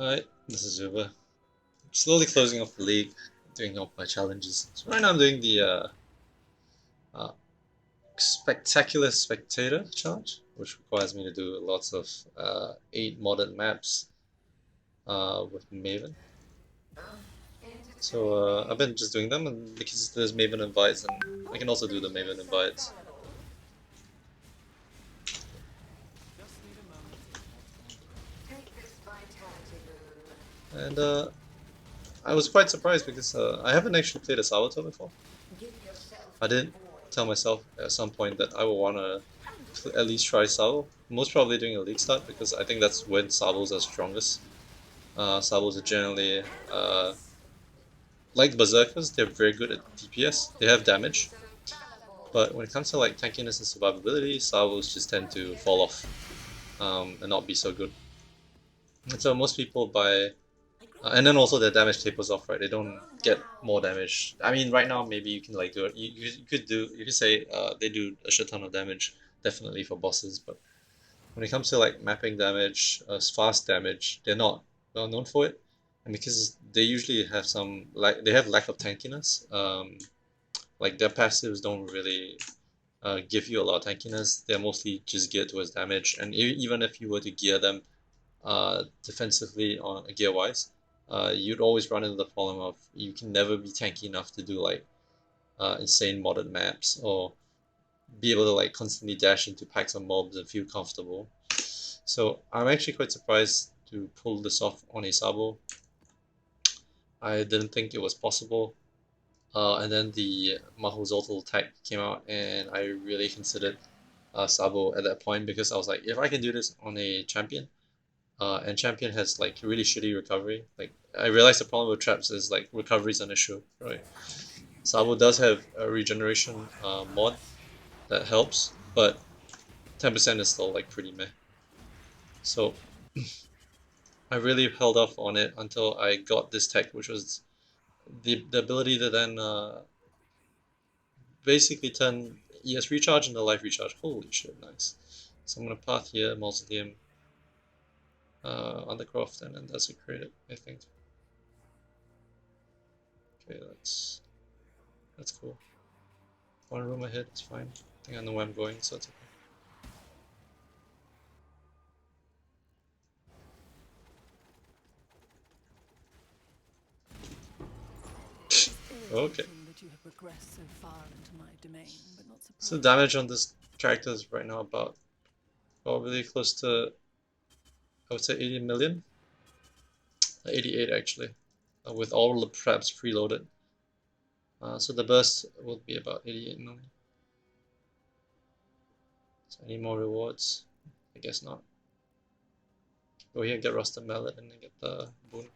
Alright, this is Uber. Slowly closing off the league, doing all my challenges. So right now I'm doing the uh, Spectacular Spectator challenge, which requires me to do lots of 8 maps with Maven. So I've been just doing them, and because there's Maven invites, and I can also do the Maven invites. And I was quite surprised because I haven't actually played a Saboteur before. I did tell myself at some point that I will want to at least try Sabo. Most probably doing a league start because I think that's when Sabos are strongest. Sabos are generally like Berserkers, they're very good at DPS. They have damage, but when it comes to like tankiness and survivability, Sabos just tend to fall off and not be so good. And so most people buy and then also the damage tapers off, right? They don't get more damage. I mean, right now maybe you can like do it. You could do you could say they do a shit ton of damage, definitely for bosses. But when it comes to like mapping damage, fast damage, they're not well known for it, and because they usually have some like they have lack of tankiness. Like their passives don't really give you a lot of tankiness. They're mostly just geared towards damage, and even if you were to gear them defensively on gear wise, you'd always run into the problem of you can never be tanky enough to do like insane modded maps or be able to like constantly dash into packs of mobs and feel comfortable. So I'm actually quite surprised to pull this off on a Sabo. I didn't think it was possible. And then the Mahuzotl tag came out, and I really considered Sabo at that point because I was like, if I can do this on a champion, and champion has like really shitty recovery. Like I realized the problem with traps is like recovery is an issue, right? Sabo does have a regeneration mod that helps, but 10% is still like pretty meh. So I really held off on it until I got this tech, which was the ability to then basically turn ES recharge into life recharge. Holy shit, nice. So I'm gonna path here, Mausoleum, Undercroft, and then Desecrate it, I think. Okay, that's cool. One room ahead, it's fine. I think I know where I'm going, so it's okay. Okay. That you have progressed so far into my domain, but not So surprised. damage on this character is right now about probably close to I would say 80 million, 88 actually, with all the traps preloaded. So the burst will be about 88 million. So any more rewards? I guess not. Go here, get Rusted Mallet, and then get the boon.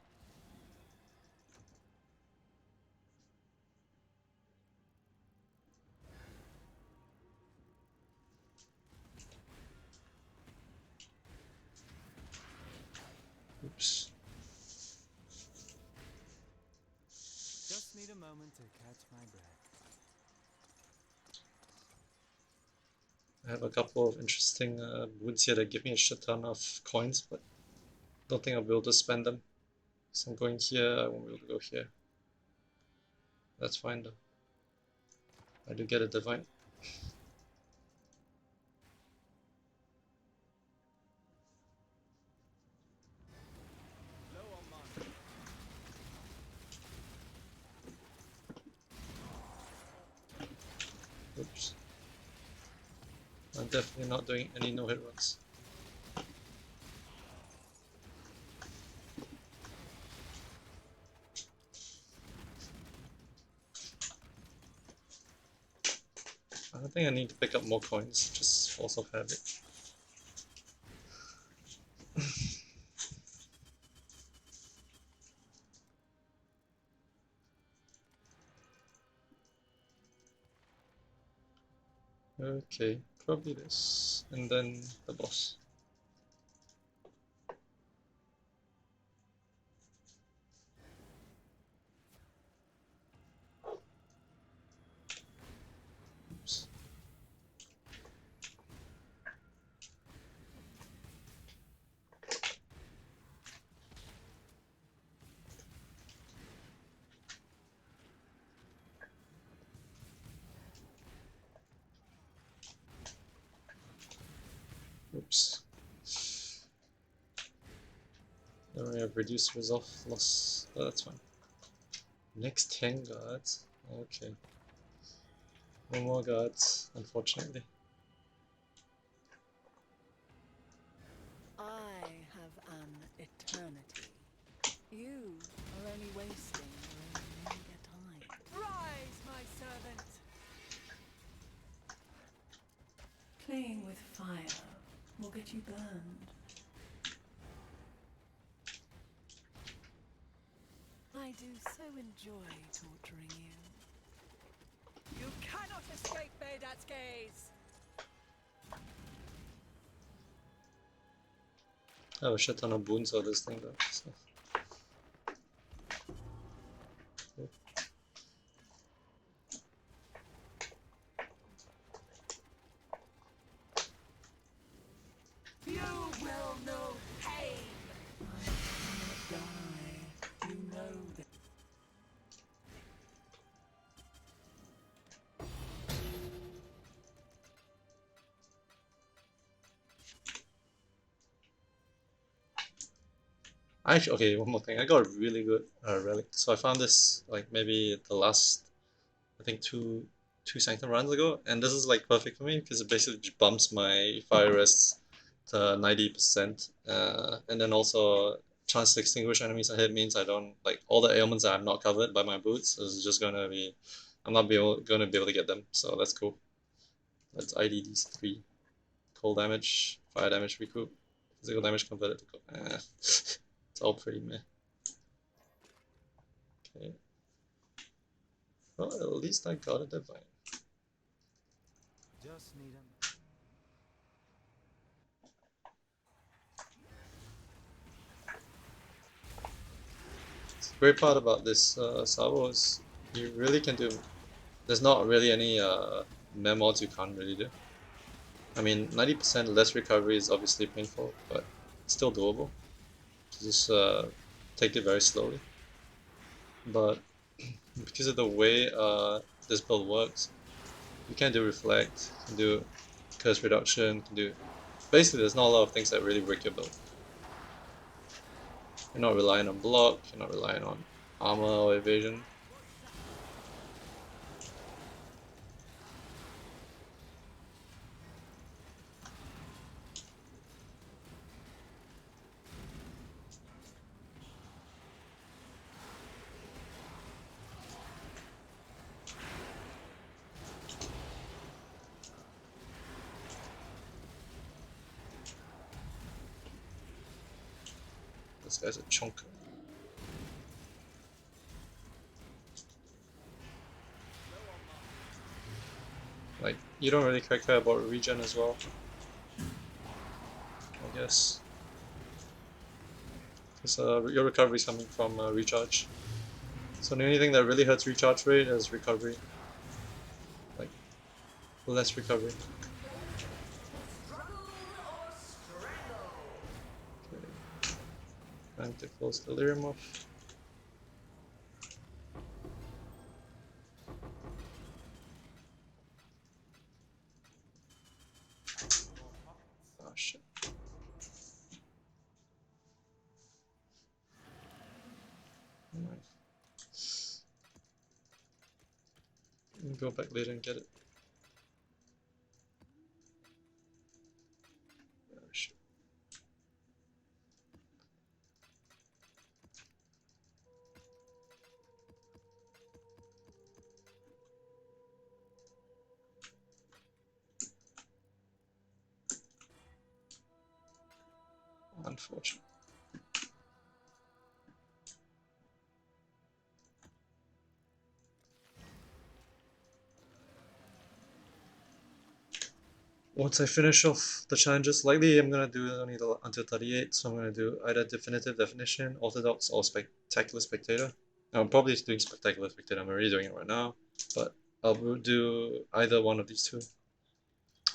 Oops. Just need a moment to catch my breath. I have a couple of interesting boons here that give me a shit ton of coins, but don't think I'll be able to spend them. So I'm going here, I won't be able to go here. That's fine though. I do get a divine. Oops. I'm definitely not doing any no-hit runs. I think I need to pick up more coins, just force of habit. Okay, probably this, and then the boss. Oops. Then we have reduced resolve loss. Oh, that's fine. Next 10 guards. Okay. No more guards, unfortunately. I have an eternity. You are only wasting your own meager time. Rise, my servant! Playing with fire will get you burned. I do so enjoy torturing you. You cannot escape Baydat's gaze! I have a shit ton of boons on this thing though. So. You will know pain! I cannot die. You know that. Actually, okay, one more thing. I got a really good relic. So I found this like maybe the last, I think two Sanctum runs ago, and this is like perfect for me because it basically just bumps my fire rest to 90%, and then also chance to extinguish enemies ahead means I don't like all the ailments that I'm not covered by my boots is just gonna be, I'm not gonna be able to get them. So that's cool. Let's ID these three: cold damage, fire damage recoup, physical damage converted to cold. It's all pretty meh. Okay. Well, at least I got a divine. Just need a The great part about this Sabo is you really can do. There's not really any mem mods you can't really do. I mean, 90% less recovery is obviously painful, but still doable. Just take it very slowly. But because of the way this build works, you can do reflect, you can do curse reduction, you can do. Basically, there's not a lot of things that really break your build. You're not relying on block, you're not relying on armor or evasion. This guy's a chunker. Like, you don't really care about regen as well, I guess. Because your recovery is coming from recharge. So the only thing that really hurts recharge rate is recovery. Like, less recovery. Okay. Trying to close Delirium off. Oh shit. Alright. Go back later and get it. Oh shit. Unfortunate. Once I finish off the challenges, likely I'm gonna do only until 38, so I'm gonna do either Definitive Definition, Orthodox, or Spectacular Spectator. I'm probably doing Spectacular Spectator, I'm already doing it right now, but I'll do either one of these two.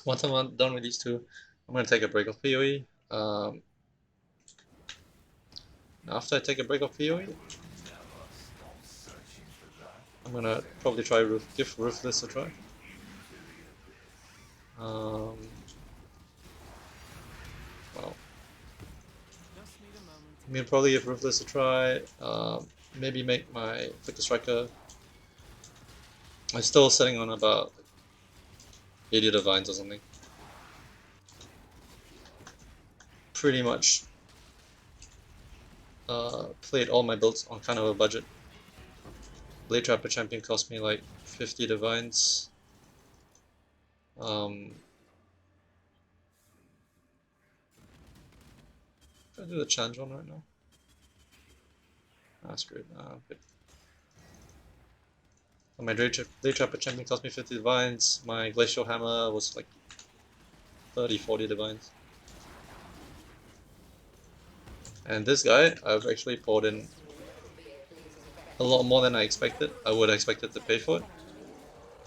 Once I'm done with these two, I'm gonna take a break of PoE. After I take a break of PoE, I'm gonna probably try give Ruthless a try. Well, I mean, probably give Ruthless a try. Maybe make my Flicker Striker. I'm still sitting on about 80 Divines or something. Pretty much played all my builds on kind of a budget. Blade Trapper Champion cost me like 50 Divines. Should I do the challenge one right now? Ah, screw it. Okay. So my Blade Trapper Champion cost me 50 Divines. My Glacial Hammer was like 30, 40 Divines. And this guy, I've actually poured in a lot more than I expected. I would have expected to pay for it.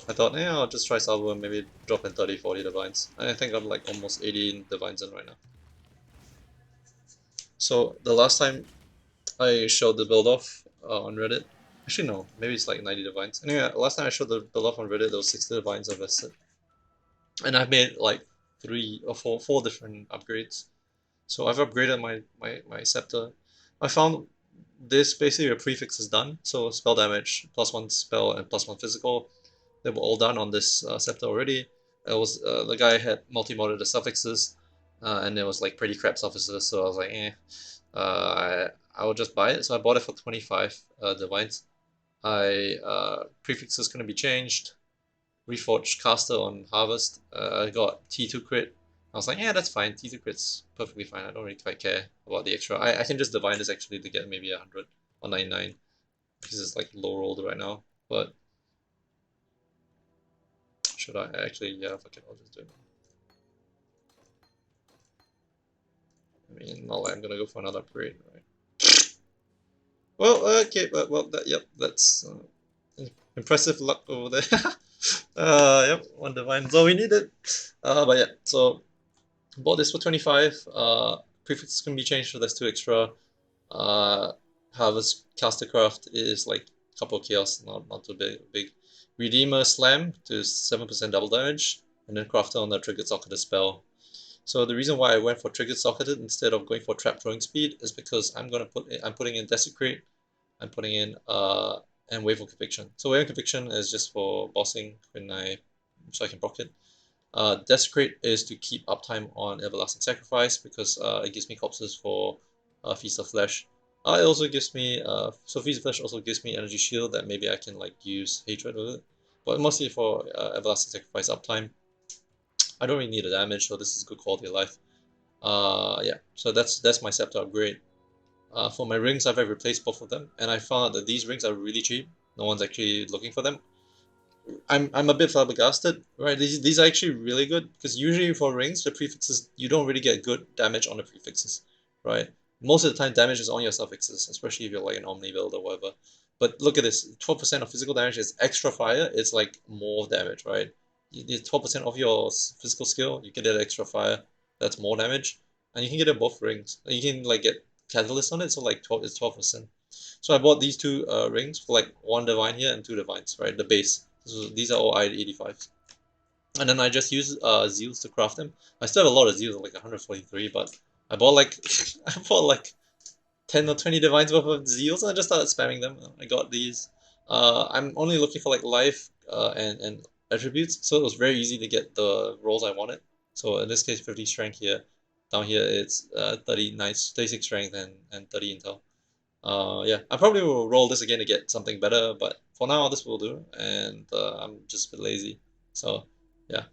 I thought, yeah, I'll just try Salvo and maybe drop in 30, 40 Divines. I think I'm like almost 18 Divines in right now. So the last time I showed the build off on Reddit, actually no, maybe it's like 90 Divines. Anyway, last time I showed the build off on Reddit, there was 60 Divines invested. And I've made like 4 different upgrades. So I've upgraded my Scepter. I found this basically a prefix is done. So spell damage, +1 spell and +1 physical. They were all done on this Scepter already. It was the guy had multi-modded the suffixes, and it was like pretty crap suffixes. So I was like, I will just buy it. So I bought it for 25 divines. Prefix is gonna be changed. Reforged caster on harvest. I got T2 crit. I was like, yeah, that's fine. T2 crit's perfectly fine. I don't really quite care about the extra. I can just divine this actually to get maybe 100 or 99 because it's like low rolled right now. But should I actually? Yeah, fuck it. I'll just do it. I mean, not like I'm gonna go for another upgrade, right? Well, okay, but well, yep, that's impressive luck over there. Yep, one divine. So we needed. But yeah, so bought this for 25. Prefix can be changed, so there's 2 extra. Harvest Castercraft is like a couple of chaos, not too big. Redeemer Slam to 7% double damage, and then Crafter on the Triggered Socketed spell. So the reason why I went for Triggered Socketed instead of going for Trap Throwing Speed is because I'm putting in Desecrate, I'm putting in and Wave of Conviction. So Wave of Conviction is just for bossing so I can proc it. Desecrate is to keep uptime on Everlasting Sacrifice because it gives me corpses for Feast of Flesh. It also gives me so Feast of Flesh also gives me Energy Shield that maybe I can like use Hatred with it, but mostly for Everlasting Sacrifice uptime. I don't really need the damage, so this is good quality of life. Yeah, so that's my Scepter upgrade. For my rings, I've replaced both of them, and I found out that these rings are really cheap. No one's actually looking for them. I'm a bit flabbergasted, right? These are actually really good because usually for rings, the prefixes you don't really get good damage on the prefixes, right? Most of the time, damage is on your suffixes, especially if you're like an Omni build or whatever. But look at this: 12% of physical damage is extra fire. It's like more damage, right? 12% of your physical skill, you get that extra fire. That's more damage, and you can get it both rings. You can like get catalyst on it, so like 12%. So I bought these 2 rings for like 1 divine here and 2 divines, right? The base. So these are all I-85s. And then I just use Zeals to craft them. I still have a lot of Zeals, like 143, but I bought like I bought like 10 or 20 divines worth of Zeals and I just started spamming them. I got these. I'm only looking for like life and attributes, so it was very easy to get the rolls I wanted. So in this case, 50 strength here. Down here it's 36 strength and 30 intel. Yeah, I probably will roll this again to get something better, but for now this will do, and I'm just a bit lazy. So yeah,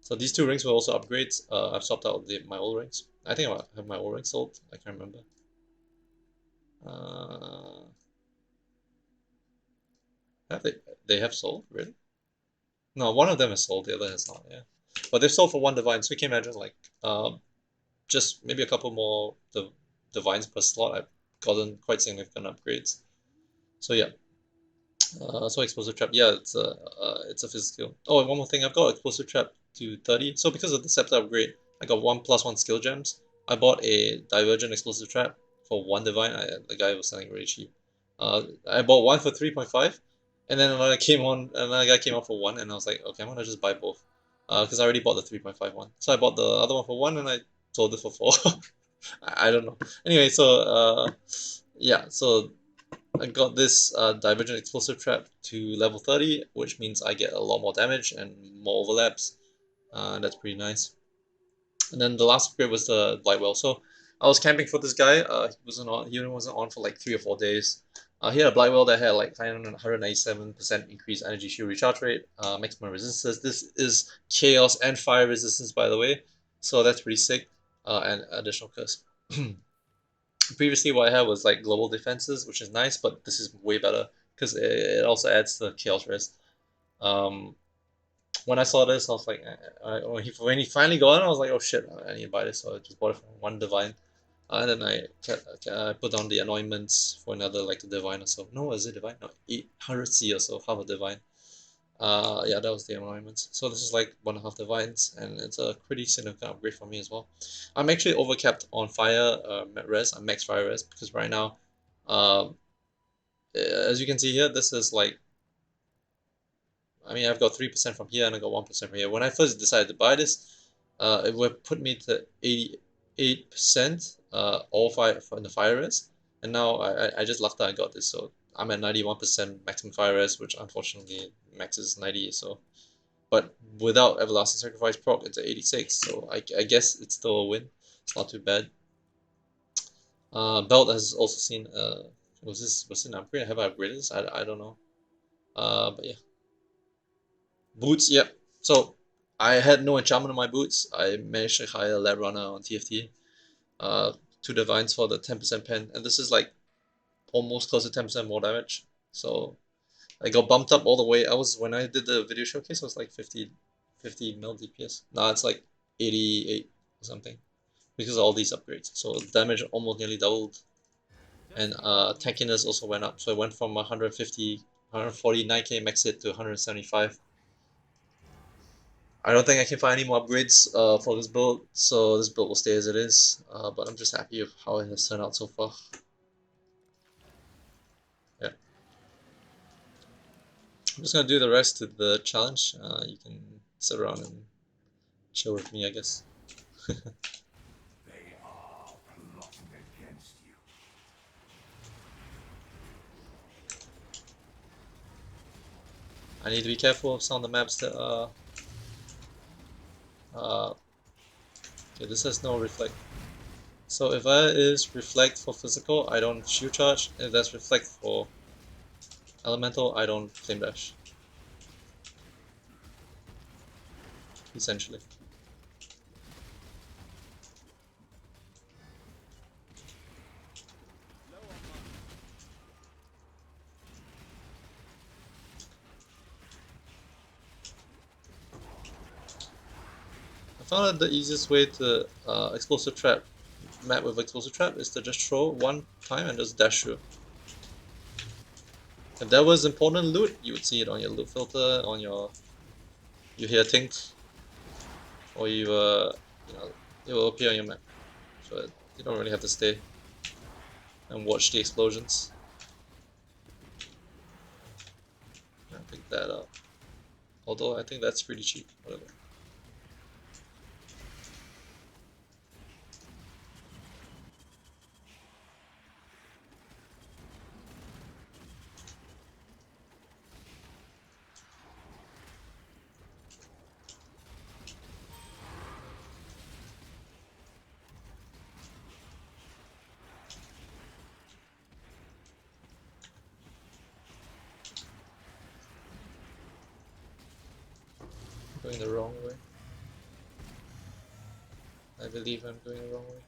so these 2 rings were also upgrades. I've swapped out my old rings. I think I have my old rings sold. I can't remember. Uh, have they have sold really? No, one of them is sold, the other has not. Yeah, but they've sold for 1 divine, so you can imagine like just maybe a couple more divines per slot. I've gotten quite significant upgrades. So yeah. So explosive trap, yeah, it's a physical. Oh, and one more thing, I've got explosive trap to 30. So because of the scepter upgrade, I got 1+1 skill gems. I bought a divergent explosive trap for 1 divine. The guy was selling really cheap. I bought one for 3.5, and then another guy came on for 1, and I was like, okay, I'm gonna just buy both. Because I already bought the 3.5 one. So I bought the other one for 1, and I sold it for 4. I don't know. Anyway, so yeah, so I got this Divergent Explosive Trap to level 30, which means I get a lot more damage and more overlaps. That's pretty nice. And then the last upgrade was the Blight Well. So I was camping for this guy. He wasn't on for like 3 or 4 days. He had a Blight Well that had like 197% increased energy shield recharge rate, maximum resistance. This is chaos and fire resistance, by the way. So that's pretty sick. And additional curse. Previously, what I had was like global defenses, which is nice, but this is way better because it also adds the chaos rest. Um, when I saw this, I was like, when he finally got it, I was like, oh shit, I need to buy this. So I just bought it from one divine, and then I put on the anointments for another like a divine or so. No, is it divine? No, 800 C or so, half a divine. Yeah, that was the anointments. So this is like 1.5 divines, and it's a pretty significant upgrade for me as well. I'm actually overcapped on fire res. I'm max fire res because right now, um, as you can see here, this is like, I mean, I've got 3% from here and I got 1% from here. When I first decided to buy this, it would put me to 88% all fire from the fire res, and now I just lucked out and got this, so I'm at 91% maximum fire res, which unfortunately maxes 90. So, but without Everlasting Sacrifice proc, it's at 86. So I guess it's still a win. It's not too bad. Belt has also seen was it an upgrade? Have I upgraded this? I don't know. But yeah. Boots, yep. So I had no enchantment on my boots. I managed to hire a lab runner on TFT. Uh, 2 divines for the 10% pen, and this is like almost close to 10% more damage. So I got bumped up all the way. I was when I did the video showcase, I was like 50 mil DPS. Now it's like 88 or something because of all these upgrades. So damage almost nearly doubled, and tankiness also went up. So it went from 150, 149k max hit to 175. I don't think I can find any more upgrades for this build, so this build will stay as it is. But I'm just happy with how it has turned out so far. Yeah. I'm just gonna do the rest of the challenge. You can sit around and chill with me, I guess. They are plotting against you. I need to be careful of some of the maps that are... okay, this has no reflect. So if that is reflect for physical, I don't shield charge. If that's reflect for elemental, I don't flame dash. Essentially. I found that the easiest way to explosive trap map with explosive trap is to just throw one time and just dash through. If that was important loot, you would see it on your loot filter, on your you hear tink, or you know, it will appear on your map. So you don't really have to stay and watch the explosions. I pick that up. Although I think that's pretty cheap. Whatever. Going the wrong way. I believe I'm going the wrong way.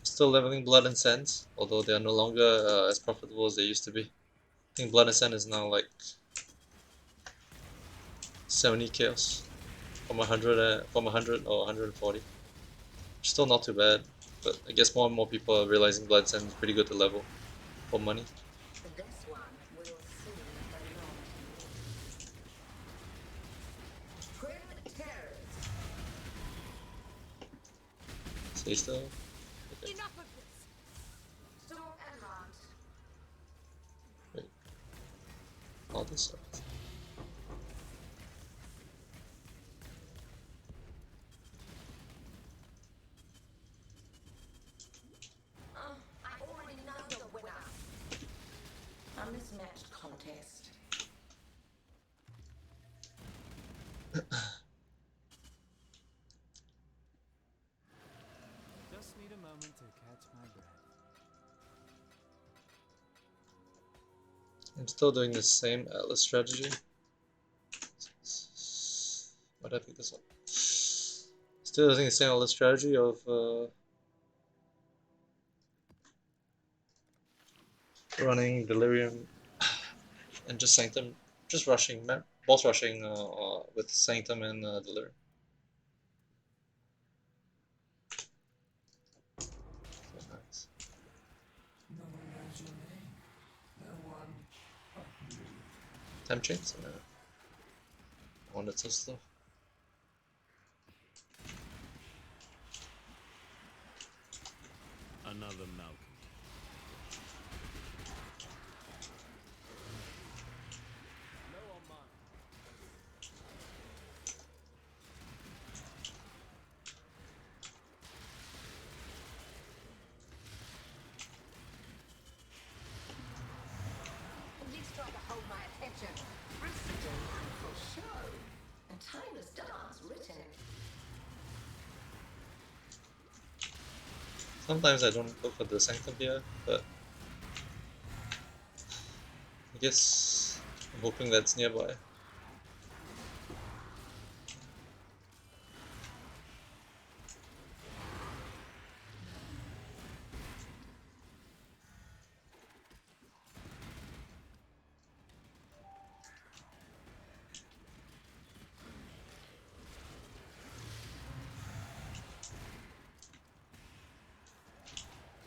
Still leveling Blood and Sands, although they are no longer as profitable as they used to be. I think Blood and Sand is now like 70 chaos from 100 or 140. Still not too bad, but I guess more and more people are realizing Blood Sand is pretty good to level for money. This one will soon belong to you. Grim terrors. Stay still. Okay. Enough of this. Storm and launch. Wait. All this stuff. Just need a moment to catch my breath. I'm still doing the same Atlas strategy. Why did I pick this up? Still using the same Atlas strategy of running Delirium and just Sanctum, just rushing, boss rushing with Sanctum and Delirium. So nice. No one knows your name. No one but me. Temp chains? No. One that's so slow. Another Malcolm. These try to hold my attention. It's a delightful show. A timeless dance written in Sometimes I don't look for the Sanctum here, but I guess I'm hoping that's nearby.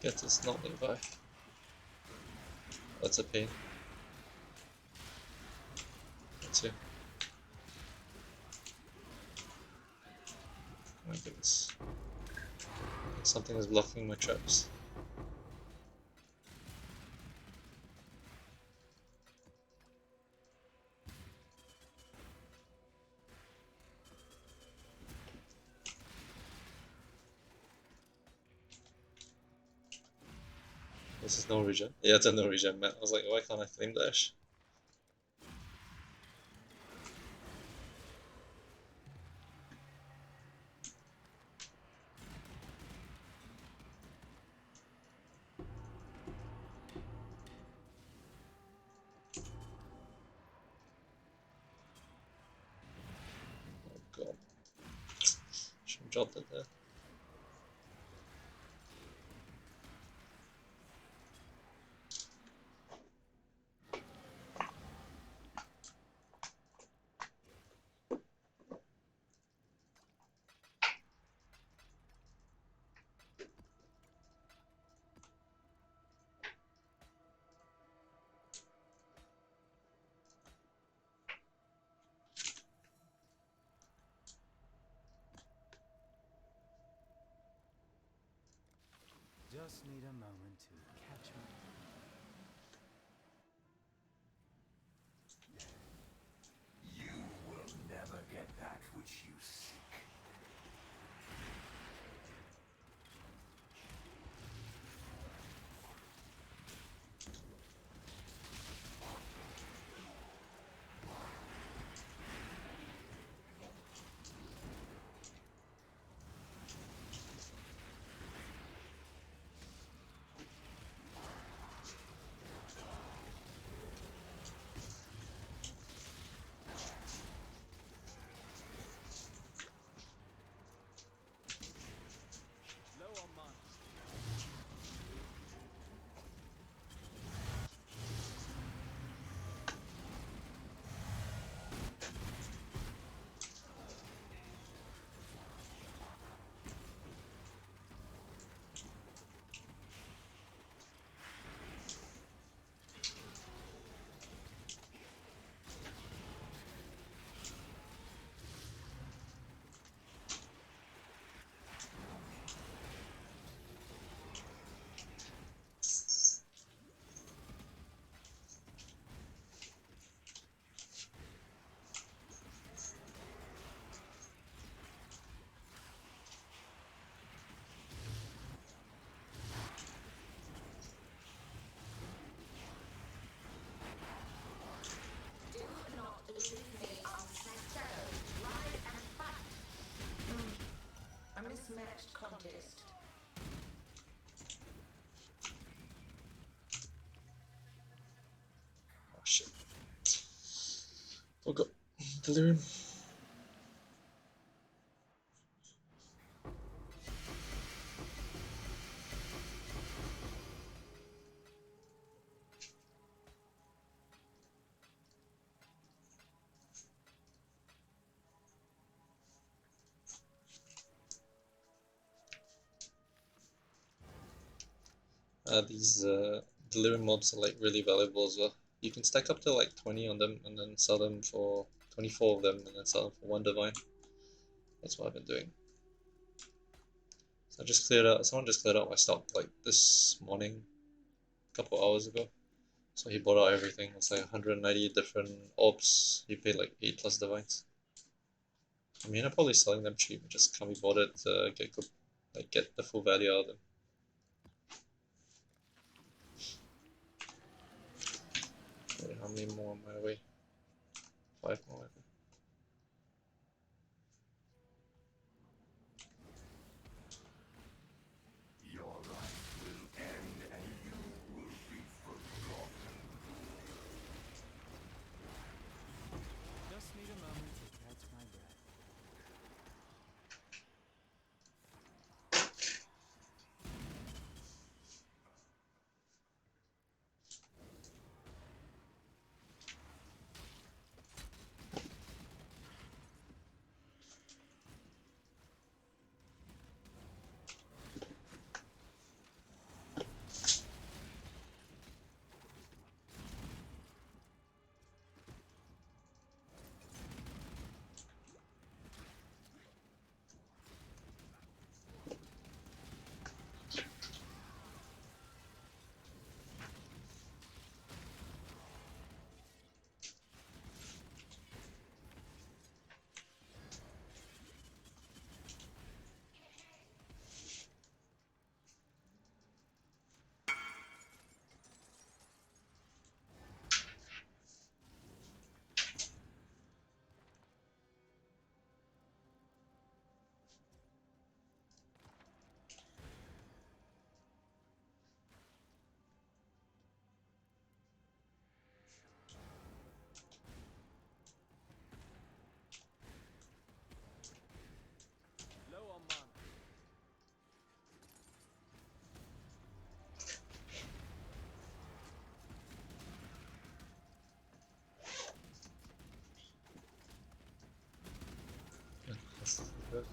Guess it's not nearby. That's a pain. Let's see. Oh my goodness. I think something is blocking my traps. This is no regen. Yeah, it's a no regen, man. I was like, why can't I flame dash? Oh god. Should have dropped it there. Just need a moment to catch my You will never get that which you seek. Oh god, delirium. These delirium mobs are like really valuable as well. You can stack up to like 20 on them and then sell them for 24 of them and then sell them for 1 divine. That's what I've been doing. So I just cleared out, someone just cleared out my stock like this morning, a couple hours ago. So he bought out everything. It's like 190 different orbs. He paid like 8 plus divines. I mean, I'm probably selling them cheap. Just can't be bothered to get good, like get the full value out of them. Wait, how many more on my way? 5 more. Your life will end and you will be forgotten. Just need a moment to catch my breath. Low on mana. That's good.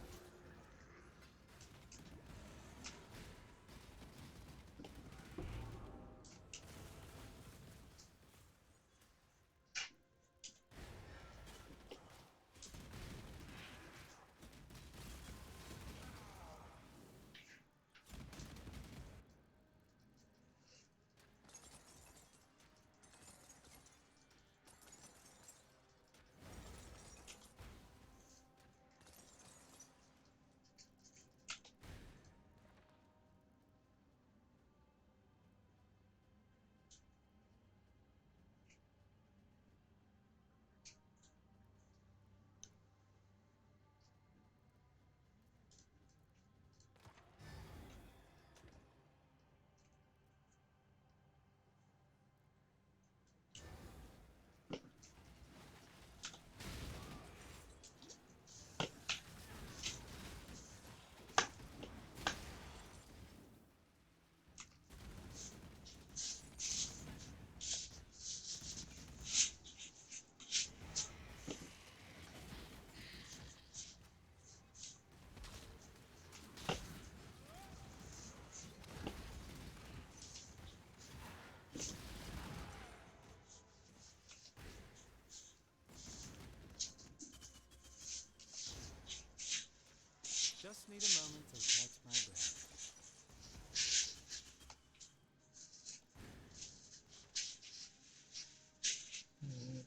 Just need a moment to catch my breath.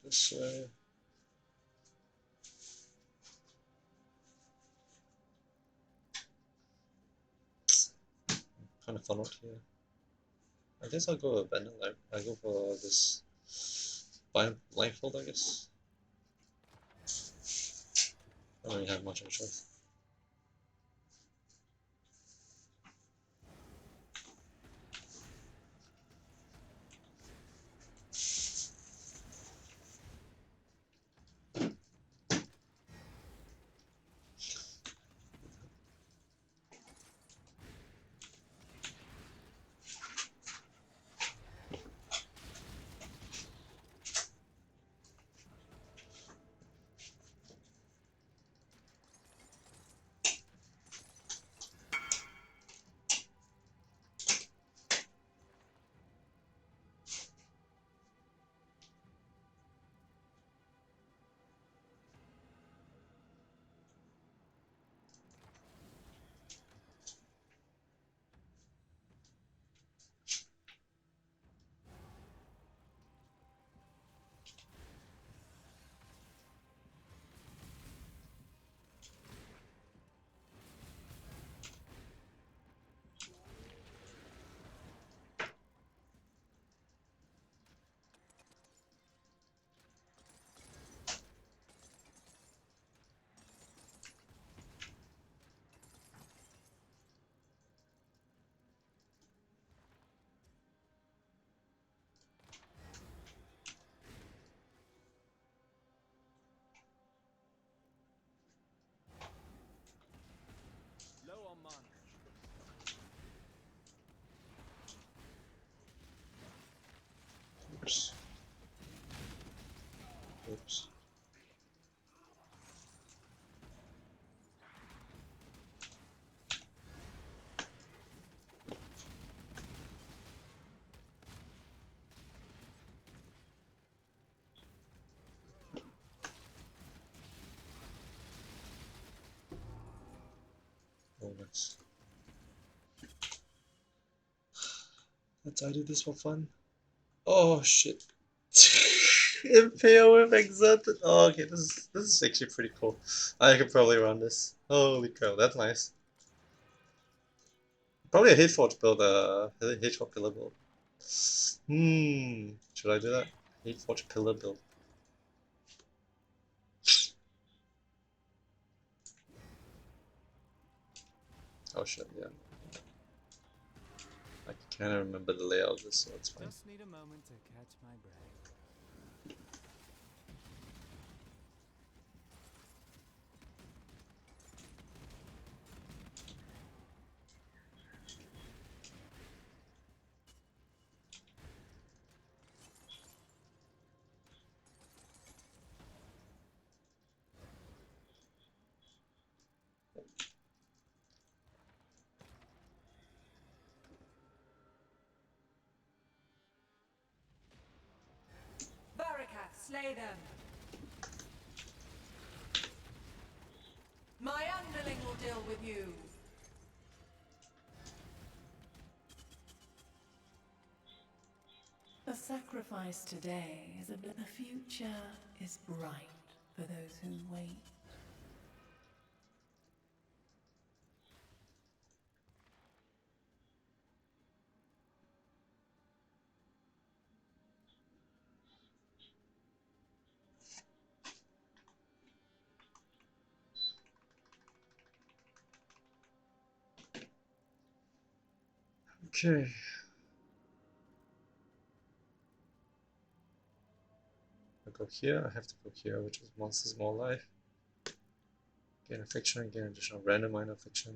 This way. Kind of funneled here. I guess I'll go abandon. I go for this blindfold. I guess. I don't really have much of a choice. Oops. Oops. Oh, nice. I do this for fun. Oh shit. Impale with exerted. Oh, okay, this is actually pretty cool. I could probably run this. Holy cow, that's nice. Probably a Hateforge build, Hateforge pillar build. Should I do that? Hateforge pillar build. Oh shit, yeah. I can't remember the layout of this, so it's fine. Just need a moment to catch my breath. Barricade, slay them. My underling will deal with you. A sacrifice today is that the future is bright for those who wait. Okay. I go here, I have to go here, which is monsters more life. Gain affliction, gain additional random minor affliction.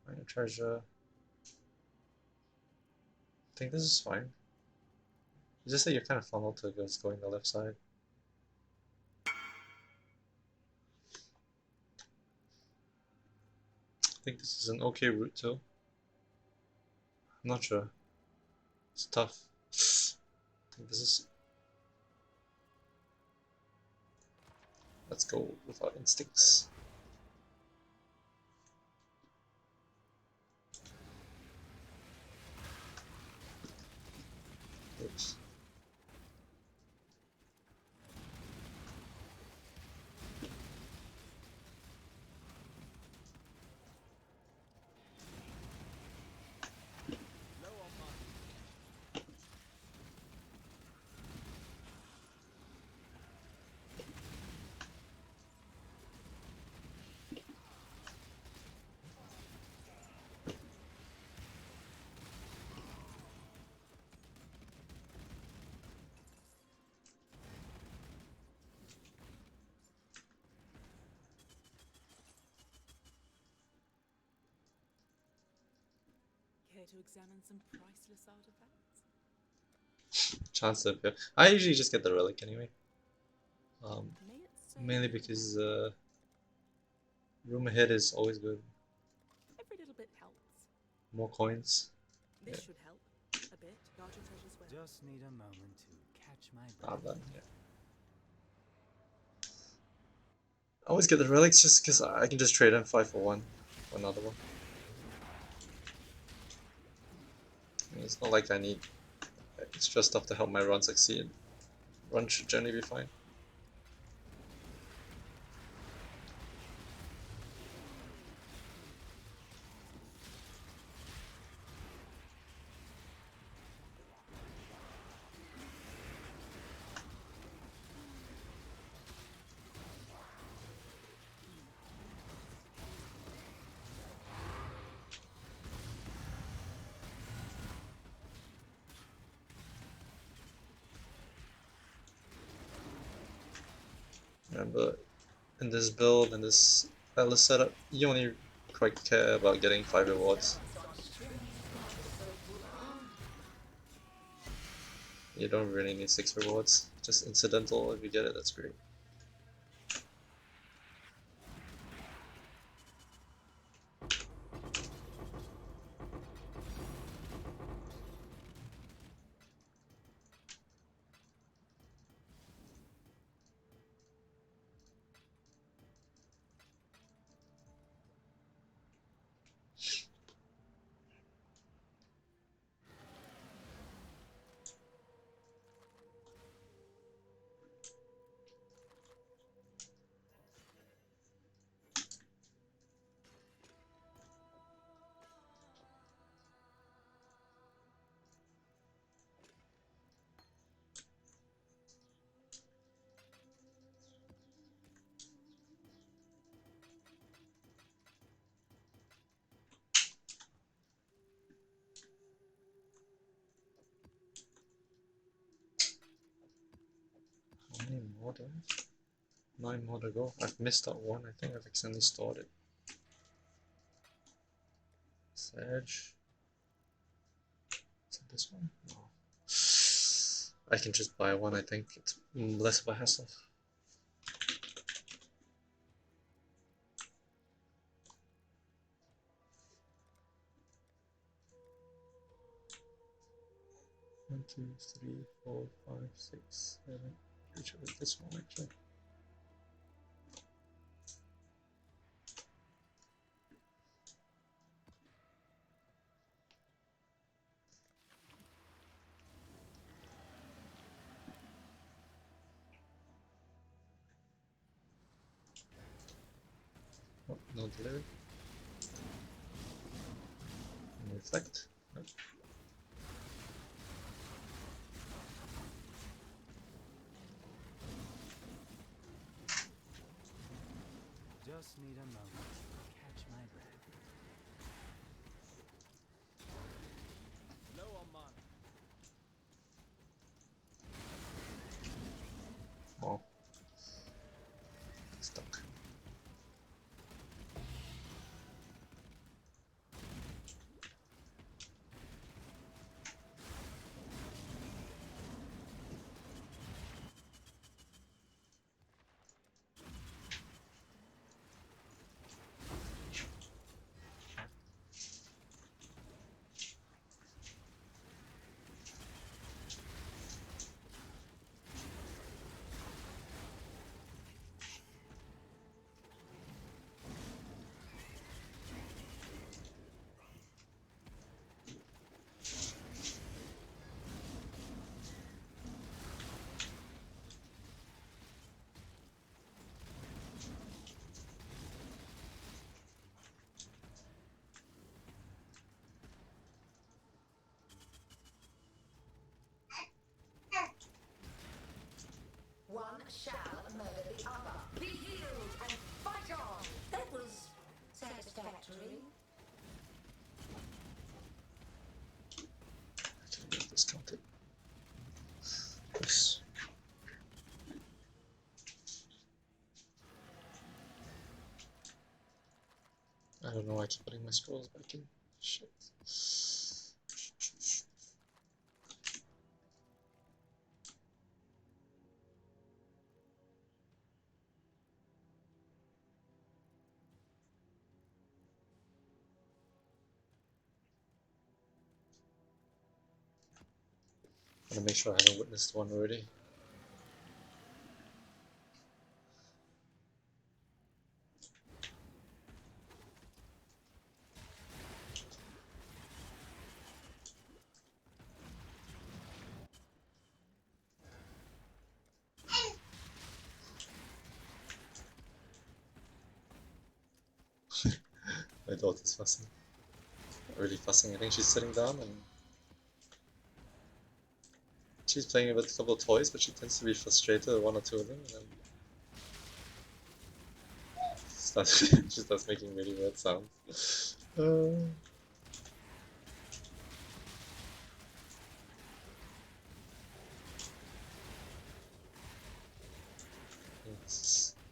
Minor treasure. I think this is fine. It's just that you're kind of funneled to going the left side. I think this is an okay route too. I'm not sure. It's tough. I think this is... Let's go with our instincts. Oops. Care to examine some priceless artifacts? Chance to appear. I usually just get the relic anyway. May it serve Mainly you because well. room ahead is always good. Every little bit helps. More coins. This Yeah. should help a bit. Guard your treasures well. Just need a moment to catch my I'm breath. done. Yeah. I always get the relics just because I can just trade them 5 for 1 for another one. I mean, it's not like I need extra stuff to help my run succeed. Run should generally be fine. Remember, in this build, in this Atlas setup, you only quite care about getting 5 rewards. You don't really need 6 rewards, just incidental. If you get it, that's great. How many more do I have? 9 more to go. I've missed out one. I think I've accidentally stored it. Sedge. Is it this one? No. I can just buy one, I think. It's less of a hassle. One, two, three, 4, 5, 6, 7. Which was this one actually? Oh, no delivery. And reflect. Nope. Just need a moment to catch my breath. Low on mana. Oh. Stuck. One shall murder the other. Be healed and fight on. That was satisfactory. I can get discounted. Yes. I don't know why I keep putting my scrolls back in. Shit. I want to make sure I haven't witnessed one already. My daughter's fussing. Not really fussing. I think she's sitting down and she's playing with a couple of toys, but she tends to be frustrated with one or two of them, and then she starts making really weird sounds. I'm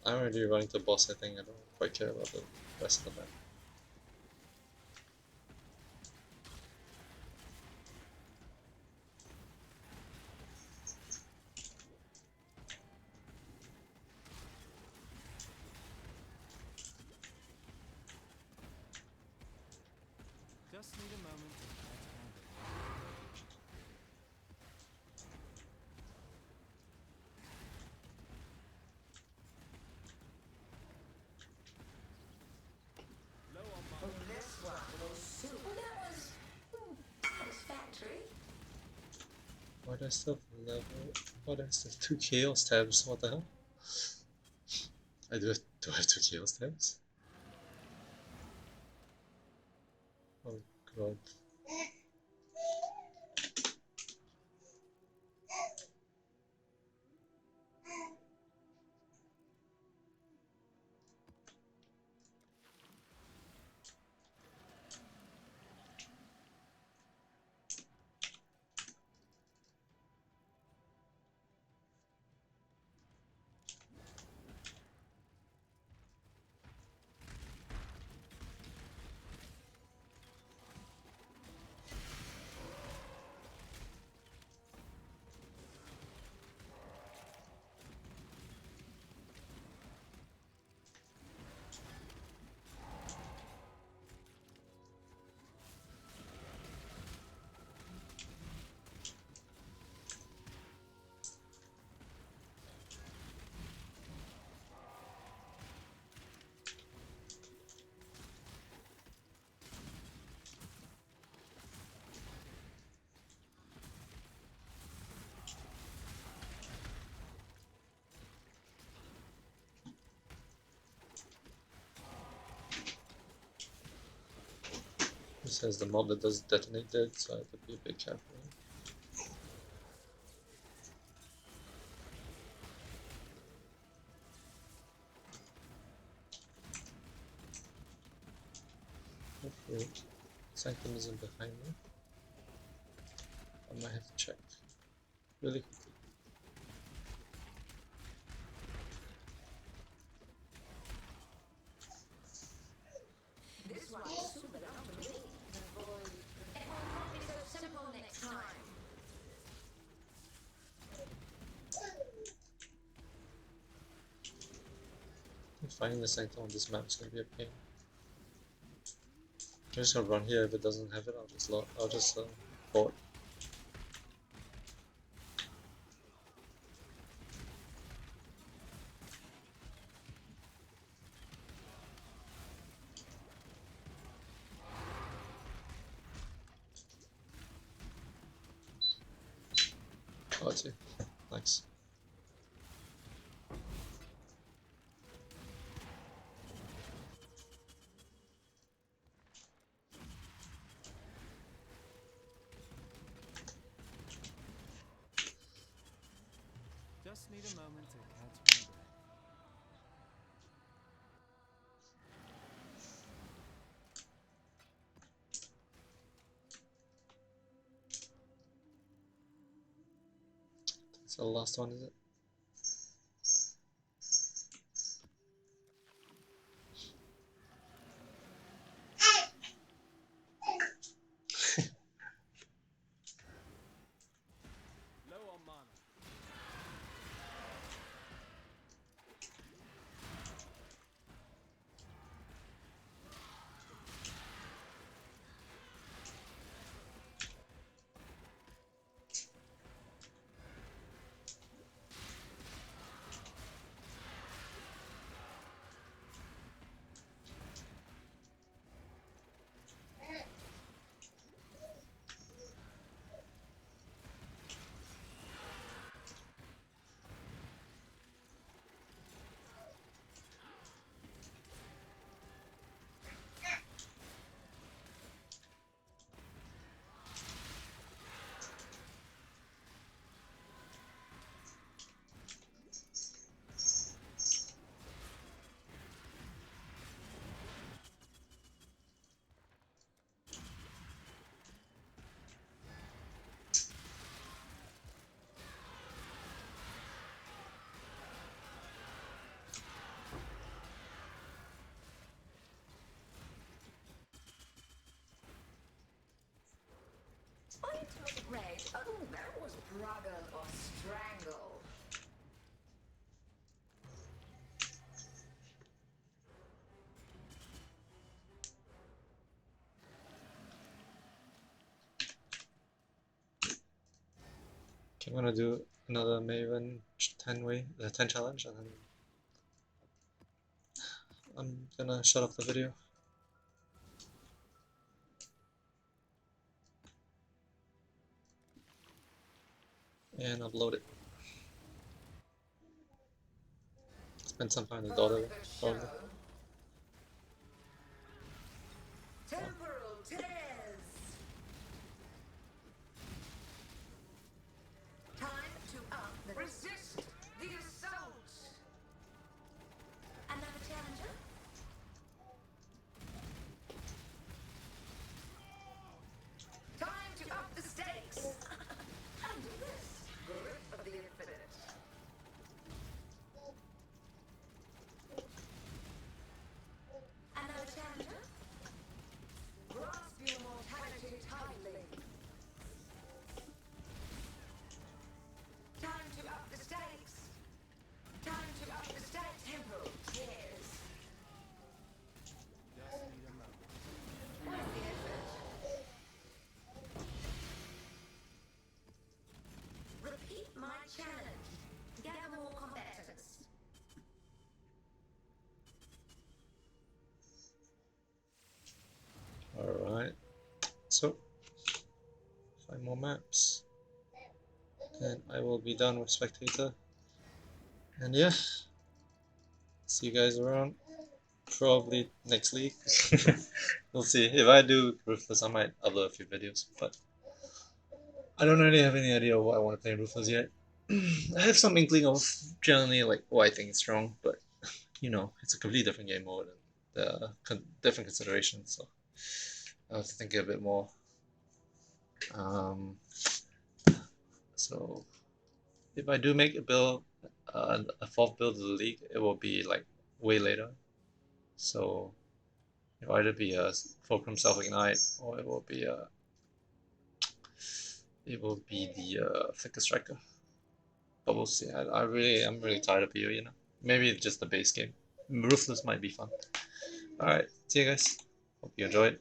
already running to boss, I think. I don't quite care about the rest of the map. Just need a moment to catch my breath. Low on Oh, mana. this one was super. Well, that was satisfactory. Why do I still have level? Why do I still have 2 chaos tabs? What the hell? Do I have 2 chaos tabs? Oh god. This has the mob that does detonate dead, so I have to be a bit careful. Hopefully, Sanctum isn't behind me. I might have to check really quickly. This one was super up to me. Avoid. It will not be so simple next time. Finding the Sanctum on this map is gonna be a pain. I'm just gonna run here. If it doesn't have it, I'll just board. Oh, it's here. Nice. Just need a moment to catch my breath. That's the last one, is it? Low on mana. Point was great. Oh, that was Bruggle or Strangle. I'm gonna do another Maven 10 challenge, and then I'm gonna shut off the video and upload it. Spend some time with the daughter, probably. Temporal tears. Time to up the resist the assault. Another challenger. Time to up the stakes. And this grip of the infinite. Another challenger. Grasp your mortality tightly. Time to up the stakes. Time to up the stakes. Temporal tears. Just need a moment. Where's the effort? Repeat my challenge. Gather more combatants. Alright, so 5 more maps, and I will be done with Spectator. And yeah, see you guys around, probably next week. We'll see. If I do Ruthless, I might upload a few videos, but I don't really have any idea what I want to play in Ruthless yet. I have some inkling of generally like what I think is strong, but you know, it's a completely different game mode and different considerations, so I'll have to think a bit more. So if I do make a build, a fourth build of the league, it will be like way later. So it'll either be a Fulcrum Self Ignite, or it will be the Flicker Striker. But we'll see. I'm really tired of PoE, you know. Maybe just the base game. Ruthless might be fun. Alright, see you guys. Hope you enjoyed.